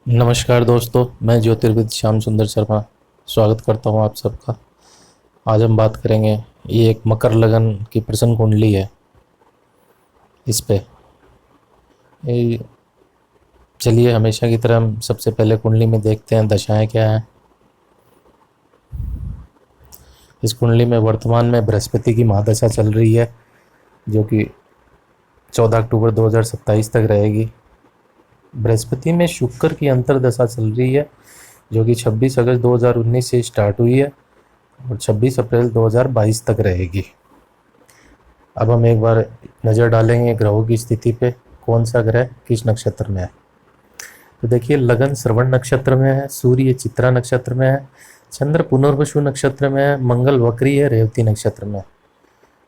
नमस्कार दोस्तों, मैं ज्योतिर्विद श्याम सुंदर शर्मा स्वागत करता हूं आप सबका। आज हम बात करेंगे, ये एक मकर लगन की प्रश्न कुंडली है। इस पे ये चलिए, हमेशा की तरह हम सबसे पहले कुंडली में देखते हैं दशाएं क्या हैं। इस कुंडली में वर्तमान में बृहस्पति की महादशा चल रही है, जो कि 14 अक्टूबर 2027 तक रहेगी। बृहस्पति में शुक्र की अंतर्दशा चल रही है, जो कि 26 अगस्त 2019 से स्टार्ट हुई है और 26 अप्रैल 2022 तक रहेगी। अब हम एक बार नज़र डालेंगे ग्रहों की स्थिति पे, कौन सा ग्रह किस नक्षत्र में है। तो देखिए, लगन श्रवण नक्षत्र में है, सूर्य चित्रा नक्षत्र में है, चंद्र पुनर्वसु नक्षत्र में है, मंगल वक्री है रेवती नक्षत्र में,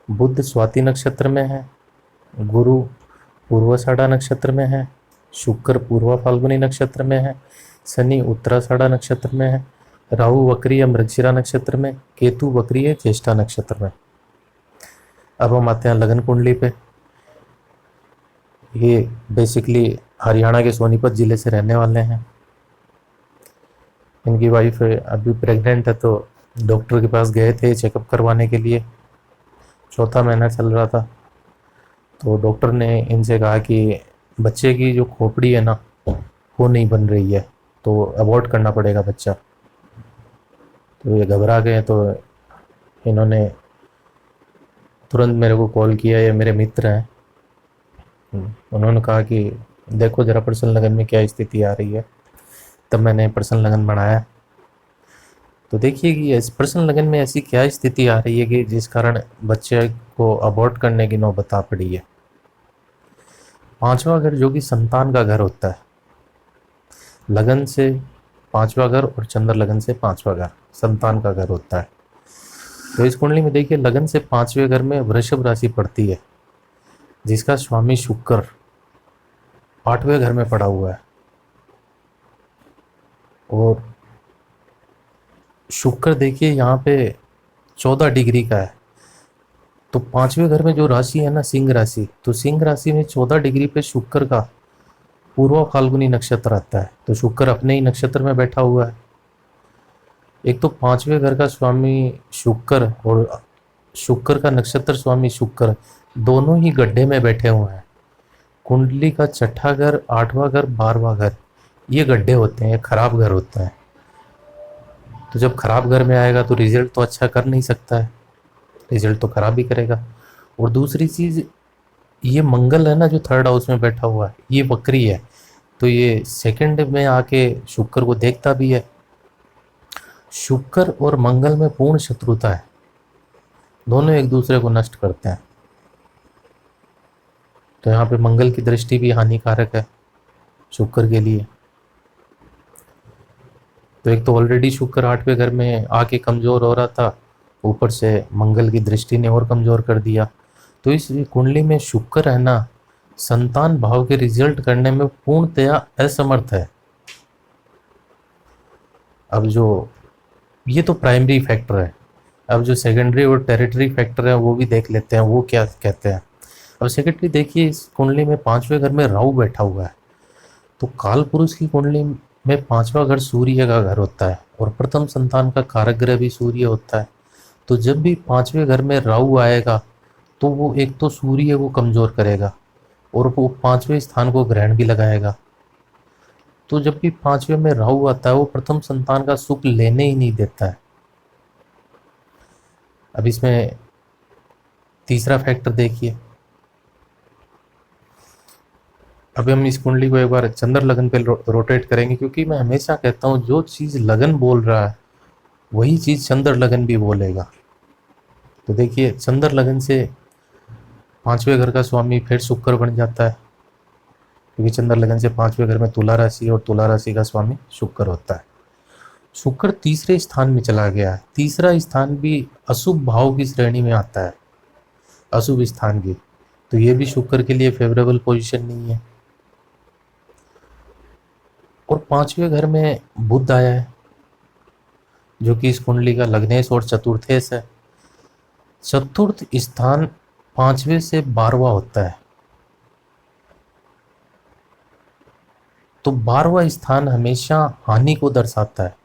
बुध स्वाति नक्षत्र में है, गुरु पूर्वाषाढ़ा नक्षत्र में है, शुक्र पूर्वा फाल्गुनी नक्षत्र में है, शनि उत्तराषाढ़ा नक्षत्र में है, राहु वक्री है मृगशिरा नक्षत्र में, केतु वक्री है ज्येष्ठा नक्षत्र में। अब हम आते हैं लगन कुंडली पे। ये बेसिकली हरियाणा के सोनीपत ज़िले से रहने वाले हैं। इनकी वाइफ अभी प्रेग्नेंट है, तो डॉक्टर के पास गए थे चेकअप करवाने के लिए। चौथा महीना चल रहा था, तो डॉक्टर ने इनसे कहा कि बच्चे की जो खोपड़ी है ना, वो नहीं बन रही है, तो अबॉर्ट करना पड़ेगा बच्चा। तो ये घबरा गए, तो इन्होंने तुरंत मेरे को कॉल किया। ये मेरे मित्र हैं। उन्होंने कहा कि देखो ज़रा पर्सनल लगन में क्या स्थिति आ रही है। तब मैंने पर्सनल लगन बनाया। तो देखिए कि इस पर्सनल लगन में ऐसी क्या स्थिति आ रही है कि जिस कारण बच्चे को अबॉर्ट करने की नौबत आ पड़ी है। पांचवा घर जो कि संतान का घर होता है, लगन से पांचवा घर और चंद्र लगन से पांचवा घर संतान का घर होता है। तो इस कुंडली में देखिए, लगन से पांचवें घर में वृषभ राशि पड़ती है, जिसका स्वामी शुक्र आठवें घर में पड़ा हुआ है। और शुक्र देखिए यहाँ पे 14 डिग्री का है। तो पांचवें घर में जो राशि है ना, सिंह राशि, तो सिंह राशि में 14 डिग्री पे शुक्र का पूर्वा फाल्गुनी नक्षत्र आता है। तो शुक्र अपने ही नक्षत्र में बैठा हुआ है। एक तो पांचवें घर का स्वामी शुक्र और शुक्र का नक्षत्र स्वामी शुक्र दोनों ही गड्ढे में बैठे हुए हैं। कुंडली का छठा घर, आठवां घर, 12वां घर, ये गड्ढे होते हैं, ये खराब घर होता है। तो जब खराब घर में आएगा तो रिजल्ट तो अच्छा कर नहीं सकता है, रिजल्ट तो खराब ही करेगा। और दूसरी चीज़, ये मंगल है ना जो थर्ड हाउस में बैठा हुआ है, ये वक्री है। तो ये सेकंड में आके शुक्र को देखता भी है। शुक्र और मंगल में पूर्ण शत्रुता है, दोनों एक दूसरे को नष्ट करते हैं। तो यहाँ पे मंगल की दृष्टि भी हानिकारक है शुक्र के लिए। तो एक तो ऑलरेडी शुक्र आठवें घर में आके कमज़ोर हो रहा था, ऊपर से मंगल की दृष्टि ने और कमज़ोर कर दिया। तो इस कुंडली में शुक्र है ना, संतान भाव के रिजल्ट करने में पूर्णतया असमर्थ है। अब जो ये तो प्राइमरी फैक्टर है, अब जो सेकेंडरी और टेरिटरी फैक्टर है वो भी देख लेते हैं, वो क्या कहते हैं। अब सेकेंडरी देखिए, इस कुंडली में पांचवें घर में राहु बैठा हुआ है। तो काल पुरुष की कुंडली में पांचवा घर सूर्य का घर होता है और प्रथम संतान का कारक ग्रह भी सूर्य होता है। तो जब भी पांचवें घर में राहु आएगा, तो वो एक तो सूर्य को कमजोर करेगा और वो पांचवें स्थान को ग्रहण भी लगाएगा। तो जब भी पांचवें में राहु आता है, वो प्रथम संतान का सुख लेने ही नहीं देता है। अब इसमें तीसरा फैक्टर देखिए। अभी हम इस कुंडली को एक बार चंद्र लगन पे रोटेट करेंगे, क्योंकि मैं हमेशा कहता हूँ जो चीज़ लगन बोल रहा है वही चीज़ चंद्र लगन भी बोलेगा। तो देखिए, चंद्र लगन से पांचवें घर का स्वामी फिर शुक्र बन जाता है, क्योंकि चंद्र लगन से पांचवें घर में तुला राशि और तुला राशि का स्वामी शुक्र होता है। शुक्र तीसरे स्थान में चला गया है। तीसरा स्थान भी अशुभ भाव की श्रेणी में आता है, अशुभ स्थान की। तो ये भी शुक्र के लिए फेवरेबल पोजीशन नहीं है। और पांचवें घर में बुध आया है, जो कि इस कुंडली का लग्नेश और चतुर्थेश है। चतुर्थ स्थान पांचवें से 12वां होता है। तो 12वां स्थान हमेशा हानि को दर्शाता है।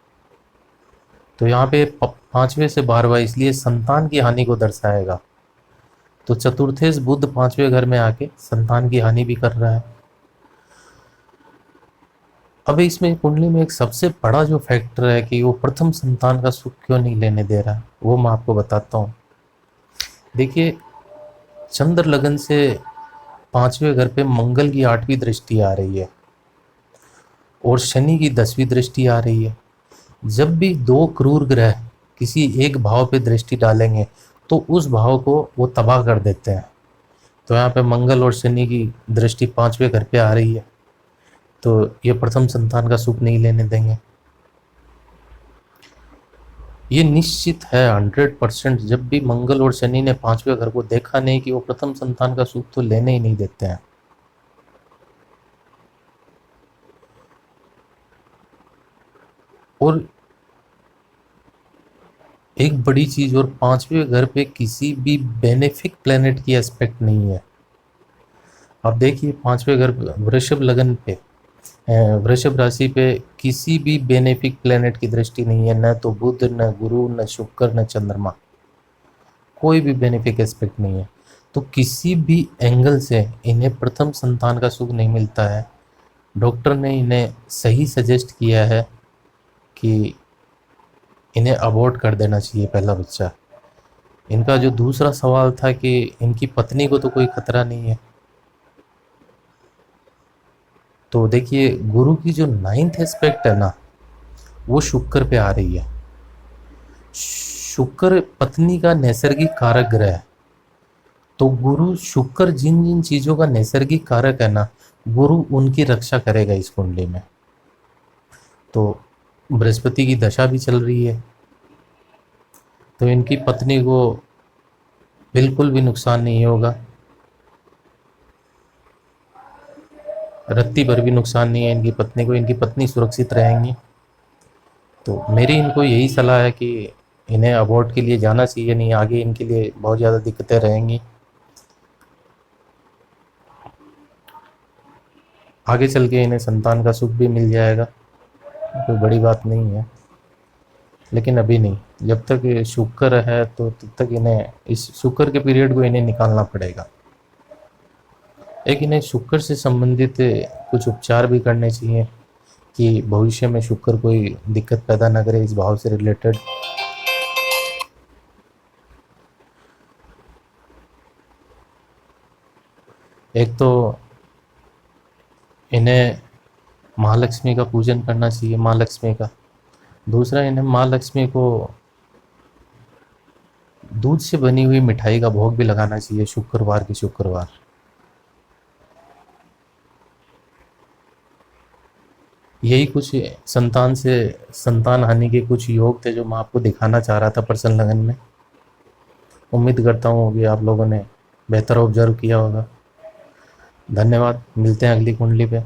तो यहाँ पे 5वें से 12वां इसलिए संतान की हानि को दर्शाएगा। तो चतुर्थेश बुध 5वें घर में आके संतान की हानि भी कर रहा है। अब इसमें कुंडली में एक सबसे बड़ा जो फैक्टर है कि वो प्रथम संतान का सुख क्यों नहीं लेने दे रहा, वो मैं आपको बताता हूँ। देखिए, चंद्र लगन से 5वें घर पे मंगल की 8वीं दृष्टि आ रही है और शनि की 10वीं दृष्टि आ रही है। जब भी दो क्रूर ग्रह किसी एक भाव पे दृष्टि डालेंगे तो उस भाव को वो तबाह कर देते हैं। तो यहाँ पे मंगल और शनि की दृष्टि 5वें घर पे आ रही है, तो ये प्रथम संतान का सुख नहीं लेने देंगे। ये निश्चित है 100%। जब भी मंगल और शनि ने 5वें घर को देखा नहीं कि वो प्रथम संतान का सुख तो लेने ही नहीं देते हैं। और एक बड़ी चीज, और 5वें घर पे किसी भी बेनिफिक प्लेनेट की एस्पेक्ट नहीं है। अब देखिए, 5वें घर वृषभ लगन पे, वृषभ राशि पे किसी भी बेनिफिक प्लेनेट की दृष्टि नहीं है, न तो बुध, न गुरु, न शुक्र, न चंद्रमा, कोई भी बेनिफिक एस्पेक्ट नहीं है। तो किसी भी एंगल से इन्हें प्रथम संतान का सुख नहीं मिलता है। डॉक्टर ने इन्हें सही सजेस्ट किया है कि इन्हें अबॉर्ट कर देना चाहिए पहला बच्चा। इनका जो दूसरा सवाल था कि इनकी पत्नी को तो कोई खतरा नहीं है। तो देखिए, गुरु की जो 9th एस्पेक्ट है ना, वो शुक्र पे आ रही है। शुक्र पत्नी का नैसर्गिक कारक ग्रह है। तो गुरु शुक्र जिन जिन चीजों का नैसर्गिक कारक है ना, गुरु उनकी रक्षा करेगा इस कुंडली में। तो बृहस्पति की दशा भी चल रही है, तो इनकी पत्नी को बिल्कुल भी नुकसान नहीं होगा, रत्ती भर भी नुकसान नहीं है इनकी पत्नी को। इनकी पत्नी सुरक्षित रहेंगी। तो मेरी इनको यही सलाह है कि इन्हें अबॉर्ट के लिए जाना चाहिए, नहीं आगे इनके लिए बहुत ज़्यादा दिक्कतें रहेंगी। आगे चल के इन्हें संतान का सुख भी मिल जाएगा, कोई बड़ी बात नहीं है, लेकिन अभी नहीं। जब तक ये शुक्र है तो तब तक इन्हें इस शुक्र के पीरियड को इन्हें निकालना पड़ेगा। एक इन्हें शुक्र से संबंधित कुछ उपचार भी करने चाहिए कि भविष्य में शुक्र कोई दिक्कत पैदा ना करे इस भाव से रिलेटेड। एक तो इन्हें महालक्ष्मी का पूजन करना चाहिए, माँ लक्ष्मी का। दूसरा, इन्हें माँ लक्ष्मी को दूध से बनी हुई मिठाई का भोग भी लगाना चाहिए शुक्रवार के शुक्रवार। यही कुछ संतान से संतान हानि के कुछ योग थे जो मैं आपको दिखाना चाह रहा था पर्सनल लगन में। उम्मीद करता हूँ कि आप लोगों ने बेहतर ऑब्जर्व किया होगा। धन्यवाद। मिलते हैं अगली कुंडली पे।